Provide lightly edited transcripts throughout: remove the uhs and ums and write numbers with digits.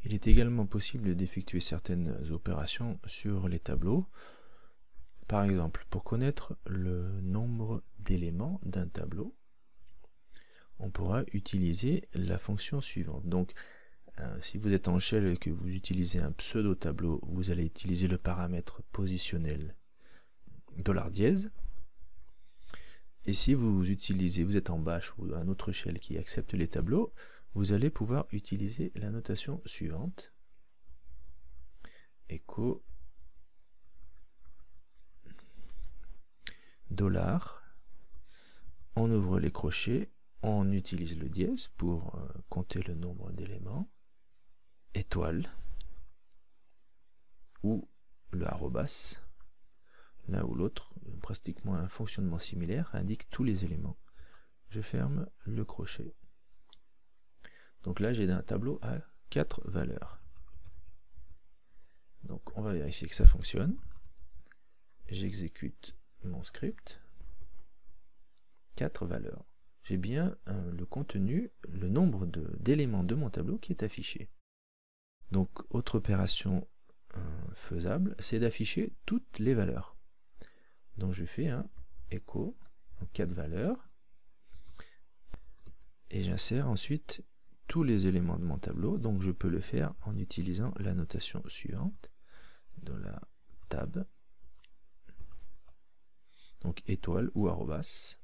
Il est également possible d'effectuer certaines opérations sur les tableaux. Par exemple, pour connaître le nombre d'éléments d'un tableau, on pourra utiliser la fonction suivante. Donc, si vous êtes en shell et que vous utilisez un pseudo-tableau, vous allez utiliser le paramètre positionnel $. Et si vous êtes en bash ou un autre shell qui accepte les tableaux, vous allez pouvoir utiliser la notation suivante. Echo $. On ouvre les crochets, on utilise le dièse pour compter le nombre d'éléments. Étoile ou le arrobas, l'un ou l'autre, pratiquement un fonctionnement similaire, indique tous les éléments. Je ferme le crochet. Donc là j'ai un tableau à 4 valeurs. Donc on va vérifier que ça fonctionne. J'exécute mon script. 4 valeurs. J'ai bien le contenu, le nombre d'éléments de mon tableau qui est affiché. Donc, autre opération faisable, c'est d'afficher toutes les valeurs. Donc, je fais un echo, 4 valeurs, et j'insère ensuite tous les éléments de mon tableau. Donc, je peux le faire en utilisant la notation suivante, $tab, donc étoile ou arrobas.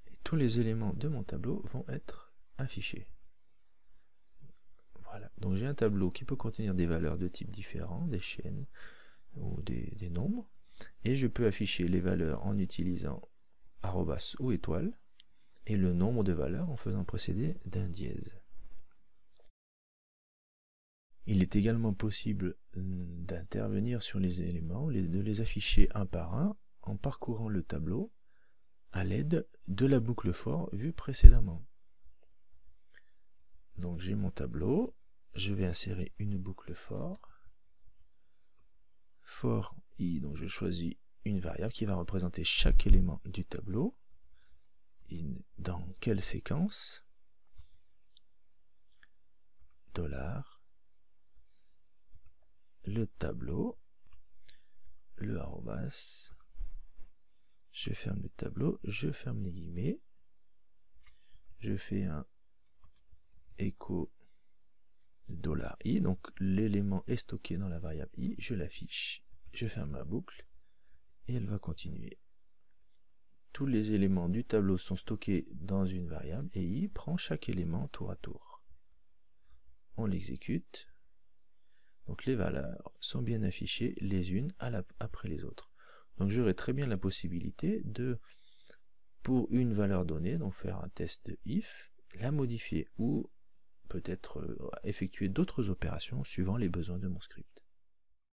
Et tous les éléments de mon tableau vont être affiché. Voilà, donc j'ai un tableau qui peut contenir des valeurs de types différents, des chaînes ou des nombres, et je peux afficher les valeurs en utilisant arrobas ou étoile, et le nombre de valeurs en faisant précéder d'un dièse. Il est également possible d'intervenir sur les éléments, de les afficher un par un, en parcourant le tableau à l'aide de la boucle for vue précédemment. Donc j'ai mon tableau, je vais insérer une boucle for i, donc je choisis une variable qui va représenter chaque élément du tableau, dans quelle séquence, $, le tableau, le arrobas, je ferme le tableau, je ferme les guillemets, je fais un echo $i, donc l'élément est stocké dans la variable i, je l'affiche, je ferme ma boucle, et elle va continuer. Tous les éléments du tableau sont stockés dans une variable, et i prend chaque élément tour à tour. On l'exécute, donc les valeurs sont bien affichées les unes après les autres. Donc j'aurai très bien la possibilité de, pour une valeur donnée, donc faire un test de if, la modifier ou peut-être effectuer d'autres opérations suivant les besoins de mon script.